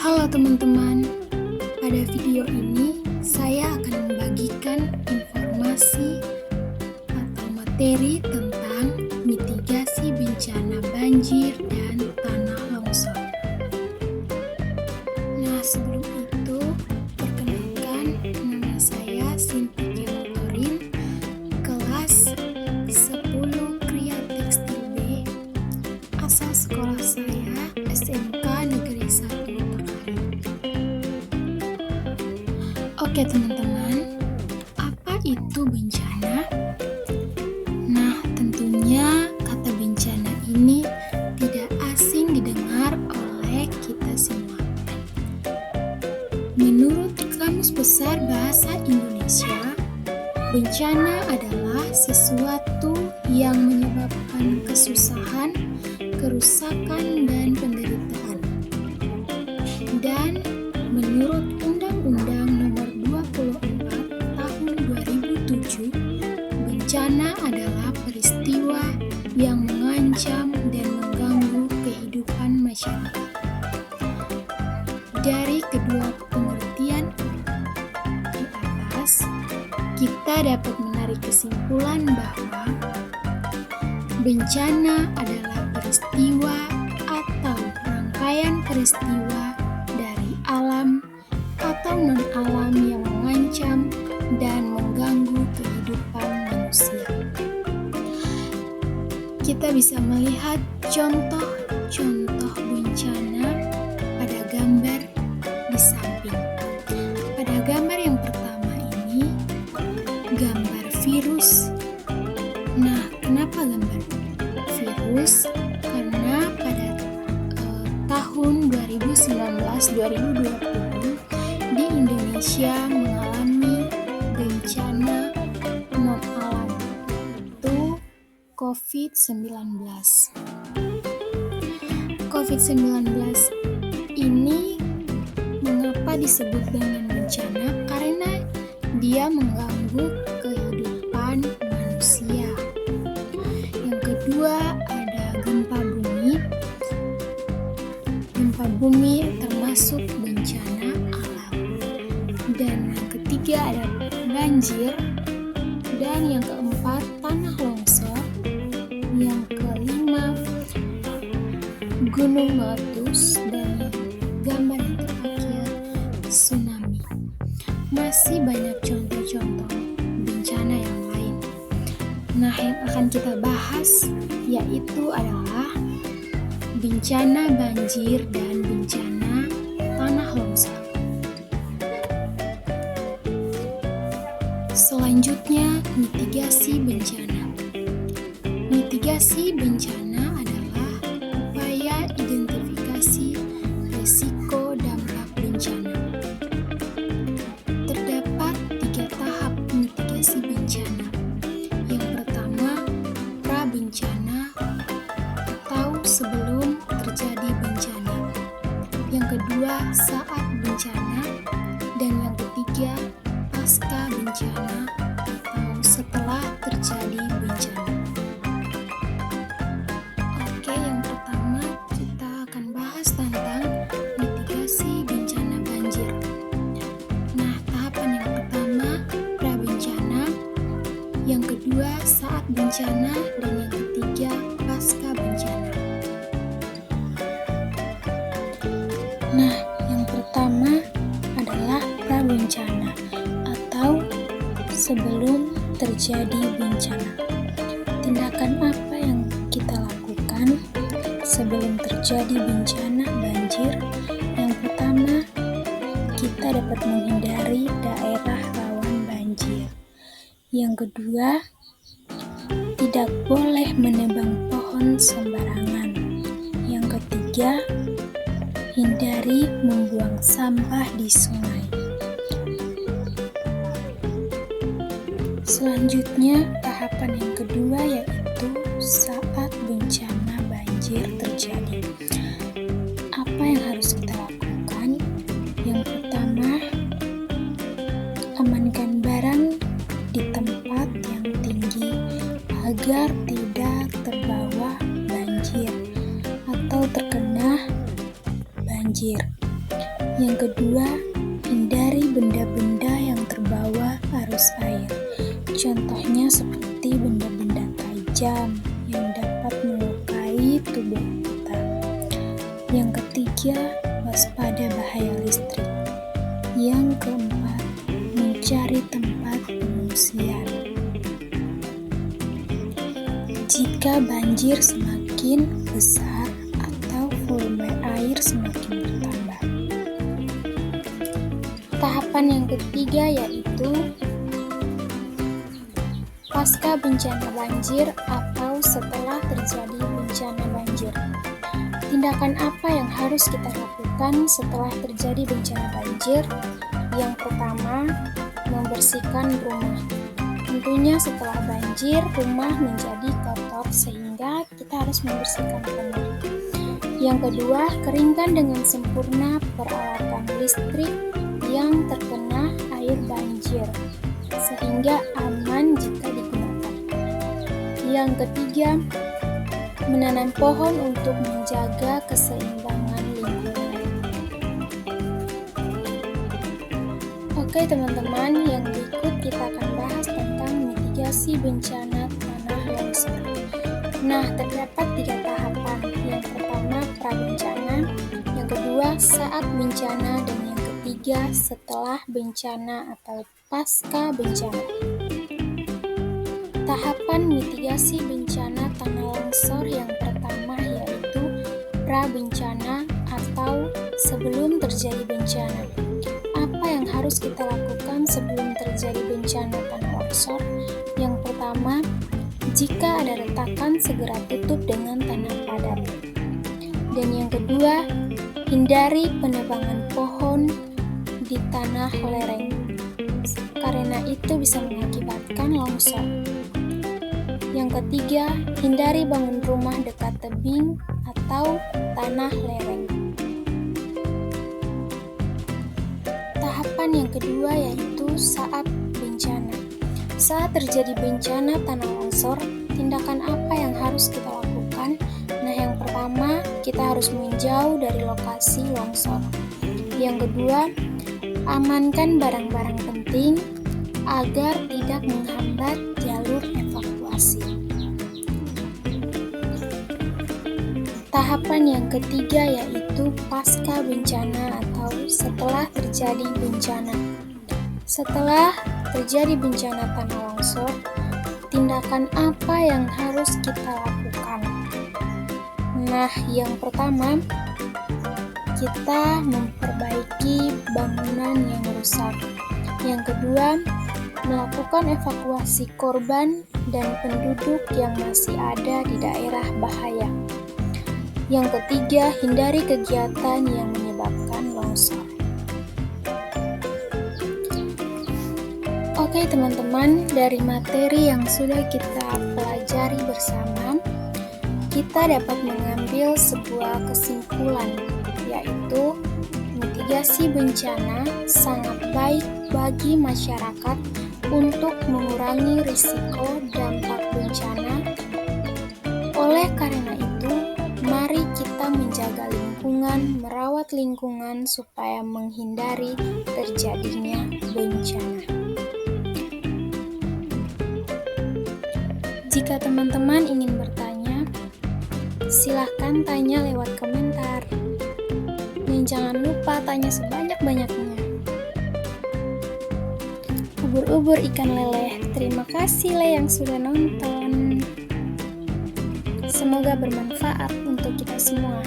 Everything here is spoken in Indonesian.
Halo teman-teman, pada video ini saya akan membagikan informasi atau materi tentang mitigasi bencana banjir dan tanah longsor. Nah, sebelum itu, perkenalkan, nama saya Sinti Motorin, kelas 10 Kria Tekstil B, asal sekolah saya SMK Negeri 1. Oke teman-teman, apa itu bencana? Nah, tentunya kata bencana ini tidak asing didengar oleh kita semua. Menurut Kamus Besar Bahasa Indonesia, bencana adalah sesuatu yang menyebabkan kesusahan, kerusakan, dan penderitaan. Dan menurut Undang-Undang Nomor 24 Tahun 2007, bencana adalah peristiwa yang mengancam dan mengganggu kehidupan masyarakat. Dari kedua pengertian di atas, kita dapat menarik kesimpulan bahwa bencana adalah peristiwa atau rangkaian peristiwa dari alam atau non-alam yang mengancam dan mengganggu kehidupan manusia. Kita bisa melihat contoh-contoh bencana pada gambar di samping. Pada gambar yang pertama ini, gambar virus. Nah, kenapa gambar virus? Karena pada tahun 2019-2020 di Indonesia mengalami bencana non-alam, yaitu COVID-19. COVID-19 ini mengapa disebut dengan bencana? Karena dia mengganggu kehidupan manusia. Yang kedua ada gempa bumi. Gempa bumi termasuk bencana alam. Dan yang ketiga ada banjir. Dan yang keempat tanah longsor. Yang kelima gunung meletus. Dan gambar yang terakhir tsunami. Masih banyak contoh-contoh bencana yang lain. Nah, yang akan kita bahas yaitu adalah bencana banjir dan bencana tanah longsor. Selanjutnya, mitigasi bencana. Mitigasi bencana adalah upaya identifikasi risiko dampak bencana. Terdapat 3 tahap mitigasi bencana. Yang pertama, pra-bencana atau sebelum terjadi bencana. Yang kedua, saat bencana. Dan yang ketiga, pasca bencana atau setelah terjadi bencana. Oke, yang pertama kita akan bahas tentang mitigasi bencana banjir. Nah, tahapan yang pertama pra-bencana, yang kedua saat bencana, dan yang ketiga pasca bencana. Nah, yang pertama adalah pra-bencana atau sebelum terjadi bencana. Tindakan apa yang kita lakukan sebelum terjadi bencana banjir? Yang pertama, kita dapat menghindari daerah rawan banjir. Yang kedua, tidak boleh menebang pohon sembarangan. Yang ketiga, hindari membuang sampah di sungai. Selanjutnya, tahapan yang kedua yaitu saat bencana banjir terjadi. Apa yang harus kita lakukan? Yang pertama, amankan barang di tempat yang tinggi agar tidak terbawa banjir atau terkena banjir. Yang kedua, hindari benda-benda yang terbawa arus air. Contohnya seperti benda-benda tajam yang dapat melukai tubuh kita. Yang ketiga, waspada bahaya listrik. Yang keempat, mencari tempat pengungsian. Jika banjir semakin besar atau volume air semakin bertambah. Tahapan yang ketiga yaitu pasca bencana banjir atau setelah terjadi bencana banjir. Tindakan apa yang harus kita lakukan setelah terjadi bencana banjir? Yang pertama, membersihkan rumah. Tentunya setelah banjir, rumah menjadi kotor sehingga kita harus membersihkan rumah. Yang kedua, keringkan dengan sempurna peralatan listrik yang terkena air banjir sehingga aman jika digunakan. Yang ketiga, menanam pohon untuk menjaga keseimbangan lingkungan. Oke teman-teman, yang berikut kita akan bahas tentang mitigasi bencana tanah longsor. Nah, terdapat 3 tahapan. Yang pertama, prabencana, yang kedua, saat bencana, dan yang ketiga, setelah bencana atau pasca bencana. Tahapan mitigasi bencana tanah longsor yang pertama yaitu prabencana atau sebelum terjadi bencana. Apa yang harus kita lakukan sebelum terjadi bencana tanah longsor? Yang pertama, jika ada retakan segera tutup dengan tanah padat. Dan yang kedua, hindari penebangan pohon di tanah lereng, karena itu bisa mengakibatkan longsor. Yang ketiga, hindari bangun rumah dekat tebing atau tanah lereng. Tahapan yang kedua yaitu saat bencana. Saat terjadi bencana tanah longsor, tindakan apa yang harus kita lakukan? Nah, yang pertama, kita harus menjauh dari lokasi longsor. Yang kedua, amankan barang-barang penting agar tidak menghambat jalur evakuasi. Tahapan yang ketiga yaitu pasca bencana atau setelah terjadi bencana. Setelah terjadi bencana tanah longsor, tindakan apa yang harus kita lakukan? Nah, yang pertama, kita memperbaiki bangunan yang rusak. Yang kedua, melakukan evakuasi korban dan penduduk yang masih ada di daerah bahaya. Yang ketiga, hindari kegiatan yang menyebabkan longsor. Oke teman-teman, dari materi yang sudah kita pelajari bersama, kita dapat mengambil sebuah kesimpulan, yaitu mitigasi bencana sangat baik bagi masyarakat untuk mengurangi risiko dampak bencana. Oleh karena itu, mari kita menjaga lingkungan, merawat lingkungan supaya menghindari terjadinya bencana. Jika teman-teman ingin bertanya, silahkan tanya lewat komentar. Dan jangan lupa tanya sebanyak-banyaknya. Ubur-ubur ikan leleh, terima kasih Le yang sudah nonton. Semoga bermanfaat untuk kita semua.